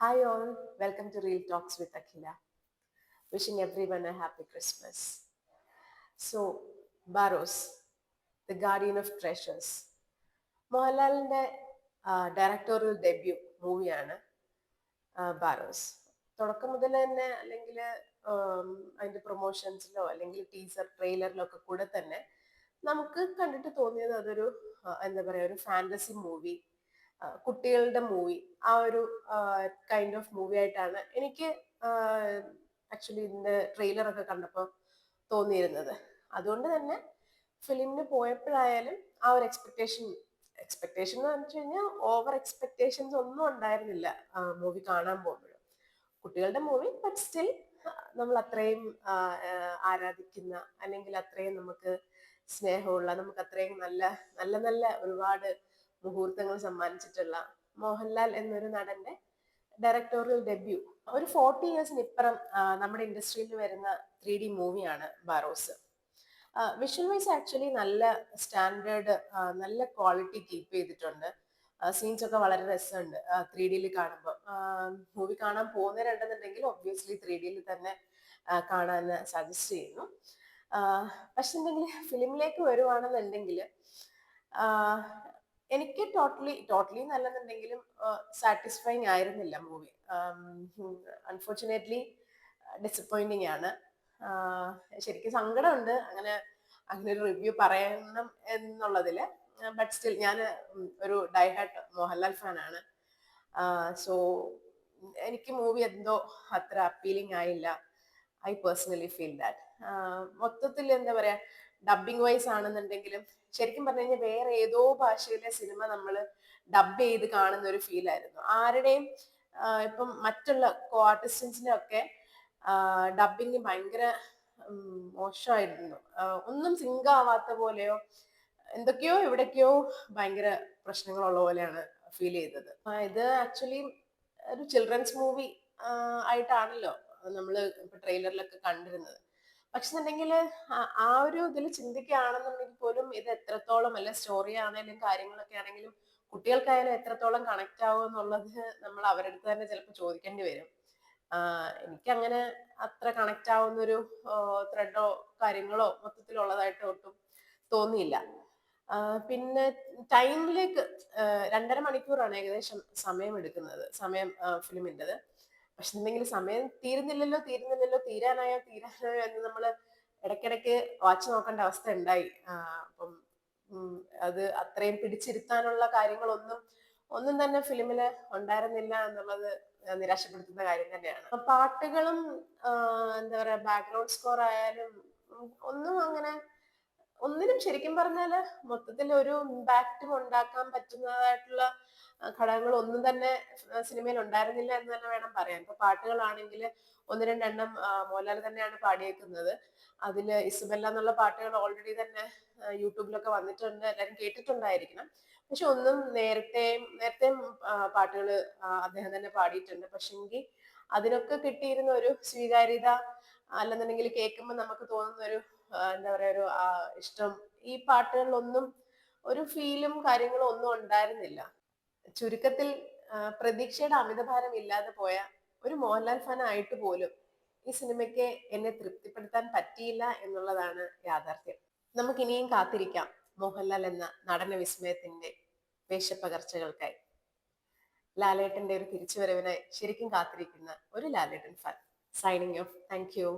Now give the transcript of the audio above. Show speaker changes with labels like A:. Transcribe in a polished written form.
A: Hi all, welcome to Real Talks with Akhila. Wishing everyone a happy Christmas. So, Barros, the Guardian of Treasures. മോഹൻലാലിന്റെ directorial debut മൂവിയാണ് ബാരോസ്. തുടക്കം മുതൽ തന്നെ അല്ലെങ്കിൽ അതിന്റെ പ്രൊമോഷൻസിലോ അല്ലെങ്കിൽ ടീസർ ട്രെയിലറിലോ ഒക്കെ കൂടെ തന്നെ നമുക്ക് കണ്ടിട്ട് തോന്നിയത് അതൊരു എന്താ പറയാ ഒരു ഫാന്റസി മൂവി, കുട്ടികളുടെ മൂവി, ആ ഒരു കൈൻഡ് ഓഫ് മൂവി ആയിട്ടാണ് എനിക്ക് ആക്ച്വലി ഇതിന്റെ ട്രെയിലർ ഒക്കെ കണ്ടപ്പോൾ തോന്നിയിരുന്നത്. അതുകൊണ്ട് തന്നെ ഫിലിമിന് പോയപ്പോഴായാലും ആ ഒരു എക്സ്പെക്ടേഷൻ എന്ന് വെച്ച് കഴിഞ്ഞാൽ ഓവർ എക്സ്പെക്ടേഷൻസ് ഒന്നും ഉണ്ടായിരുന്നില്ല മൂവി കാണാൻ പോകുമ്പോഴും. കുട്ടികളുടെ മൂവി, ബട്ട് സ്റ്റിൽ നമ്മൾ അത്രയും ആരാധിക്കുന്ന അല്ലെങ്കിൽ അത്രയും നമുക്ക് സ്നേഹമുള്ള, നമുക്ക് അത്രയും നല്ല നല്ല നല്ല ഒരുപാട് മുഹൂർത്തങ്ങൾ സമ്മാനിച്ചിട്ടുള്ള മോഹൻലാൽ എന്നൊരു നടന്റെ ഡയറക്ടോറിയൽ ഡെബ്യൂ. ഒരു 40 ഇയേഴ്സിന് ഇപ്പുറം നമ്മുടെ ഇൻഡസ്ട്രിയിൽ വരുന്ന 3D മൂവിയാണ് ബാരോസ്. വിഷ്വൽ വൈസ് ആക്ച്വലി നല്ല സ്റ്റാൻഡേർഡ്, നല്ല ക്വാളിറ്റി കീപ്പ് ചെയ്തിട്ടുണ്ട്. സീൻസ് ഒക്കെ വളരെ രസമുണ്ട് 3D കാണുമ്പോൾ. മൂവി കാണാൻ പോകുന്നവരുണ്ടെന്നുണ്ടെങ്കിൽ ഒബ്വിയസ്ലി 3D തന്നെ കാണാൻ സജസ്റ്റ് ചെയ്യുന്നു. പക്ഷെ എന്തെങ്കിലും ഫിലിമിലേക്ക് വരുവാണെന്നുണ്ടെങ്കിൽ എനിക്ക് ടോട്ടലി നല്ലെന്നുണ്ടെങ്കിലും സാറ്റിസ്ഫൈങ് ആയിരുന്നില്ല മൂവി. അൺഫോർച്ചുനേറ്റ്ലി ഡിസപ്പോയിന്റിങ് ആണ്. ശരിക്കും സങ്കടമുണ്ട് അങ്ങനെ അങ്ങനെ ഒരു റിവ്യൂ പറയണം എന്നുള്ളതില്. ബട്ട് സ്റ്റിൽ ഞാൻ ഒരു ഡൈഹാർട്ട് മോഹൻലാൽ ഫാനാണ്. സോ എനിക്ക് മൂവി എന്തോ അത്ര അപ്പീലിംഗ് ആയില്ല. I personally feel that. മൊത്തത്തിൽ എന്താ പറയാ, ഡബിങ് വൈസ് ആണെന്നുണ്ടെങ്കിലും ശരിക്കും പറഞ്ഞു കഴിഞ്ഞാൽ വേറെ ഏതോ ഭാഷയിലെ സിനിമ നമ്മൾ ഡബ് ചെയ്ത് കാണുന്ന ഒരു ഫീൽ ആയിരുന്നു. ആരുടെയും ഇപ്പം മറ്റുള്ള കോ ആർട്ടിസ്റ്റിന്റെ ഒക്കെ ഡബിങ് ഭയങ്കര മോശമായിരുന്നു. ഒന്നും സിങ്ക് ആവാത്ത പോലെയോ എന്തൊക്കെയോ എവിടൊക്കെയോ ഭയങ്കര പ്രശ്നങ്ങളുള്ള പോലെയാണ് ഫീൽ ചെയ്തത്. ഇത് ആക്ച്വലി ഒരു ചിൽഡ്രൻസ് മൂവി ആയിട്ടാണല്ലോ നമ്മൾ ഇപ്പൊ ട്രെയിലറിലൊക്കെ കണ്ടിരുന്നത്. പക്ഷെ എന്നുണ്ടെങ്കിൽ ആ ഒരു ഇതിൽ ചിന്തിക്കുകയാണെന്നുണ്ടെങ്കിൽ പോലും ഇത് എത്രത്തോളം, അല്ല സ്റ്റോറി ആണെങ്കിലും കാര്യങ്ങളൊക്കെ ആണെങ്കിലും കുട്ടികൾക്കായാലും എത്രത്തോളം കണക്ട് ആവും എന്നുള്ളത് നമ്മൾ അവരുടെ അടുത്ത് തന്നെ ചിലപ്പോൾ ചോദിക്കേണ്ടി വരും. എനിക്ക് അങ്ങനെ അത്ര കണക്ട് ആവുന്ന ഒരു ത്രെഡോ കാര്യങ്ങളോ മൊത്തത്തിലുള്ളതായിട്ട് ഒട്ടും തോന്നിയില്ല. പിന്നെ ടൈമിലേക്ക് 2.5 മണിക്കൂറാണ് ഏകദേശം സമയം എടുക്കുന്നത്, ഫിലിമിൻ്റെത്. പക്ഷെ എന്തെങ്കിലും സമയം തീരുന്നില്ലല്ലോ തീരാനായോ എന്ന് നമ്മൾ ഇടയ്ക്കിടയ്ക്ക് വാച്ച് നോക്കേണ്ട അവസ്ഥ ഉണ്ടായി. അപ്പം അത് അത്രയും പിടിച്ചിരുത്താനുള്ള ഒന്നും തന്നെ ഫിലിമില് ഉണ്ടായിരുന്നില്ല എന്നുള്ളത് നിരാശപ്പെടുത്തുന്ന കാര്യം തന്നെയാണ്. പാട്ടുകളും എന്താ പറയാ ബാക്ക്ഗ്രൗണ്ട് സ്കോർ ആയാലും ഒന്നും അങ്ങനെ ഒന്നിനും ശരിക്കും പറഞ്ഞാല് മൊത്തത്തിൽ ഒരു ഇമ്പാക്റ്റും ഉണ്ടാക്കാൻ പറ്റുന്നതായിട്ടുള്ള ഘടകങ്ങൾ ഒന്നും തന്നെ സിനിമയിൽ ഉണ്ടായിരുന്നില്ല എന്ന് തന്നെ വേണം പറയാൻ. ഇപ്പൊ പാട്ടുകളാണെങ്കിൽ ഒന്ന് രണ്ടെണ്ണം മോഹൻലാൽ തന്നെയാണ് പാടിയേക്കുന്നത്. അതില് ഇസബെല്ല എന്നുള്ള പാട്ടുകൾ ഓൾറെഡി തന്നെ യൂട്യൂബിലൊക്കെ വന്നിട്ടുണ്ട്, എല്ലാവരും കേട്ടിട്ടുണ്ടായിരിക്കണം. പക്ഷെ ഒന്നും നേരത്തെ പാട്ടുകൾ അദ്ദേഹം തന്നെ പാടിയിട്ടുണ്ട്. പക്ഷെങ്കിൽ അതിനൊക്കെ കിട്ടിയിരുന്ന ഒരു സ്വീകാര്യത, അല്ലെന്നുണ്ടെങ്കിൽ കേൾക്കുമ്പോൾ നമുക്ക് തോന്നുന്ന ഒരു എന്താ പറയാ ഒരു ഇഷ്ടം, ഈ പാട്ടുകളിലൊന്നും ഒരു ഫീലും കാര്യങ്ങളും ഒന്നും ഉണ്ടായിരുന്നില്ല. ചുരുക്കത്തിൽ പ്രതീക്ഷയുടെ അമിതഭാരം ഇല്ലാതെ പോയ ഒരു മോഹൻലാൽ ഫാൻ ആയിട്ട് പോലും ഈ സിനിമയ്ക്ക് എന്നെ തൃപ്തിപ്പെടുത്താൻ പറ്റിയില്ല എന്നുള്ളതാണ് യാഥാർത്ഥ്യം. നമുക്ക് ഇനിയും കാത്തിരിക്കാം മോഹൻലാൽ എന്ന നടന വിസ്മയത്തിന്റെ വേഷപ്പകർച്ചകൾക്കായി. ലാലേട്ടന്റെ ഒരു തിരിച്ചുവരവിനായി ശരിക്കും കാത്തിരിക്കുന്ന ഒരു Lalettan fan. Signing off. Thank U.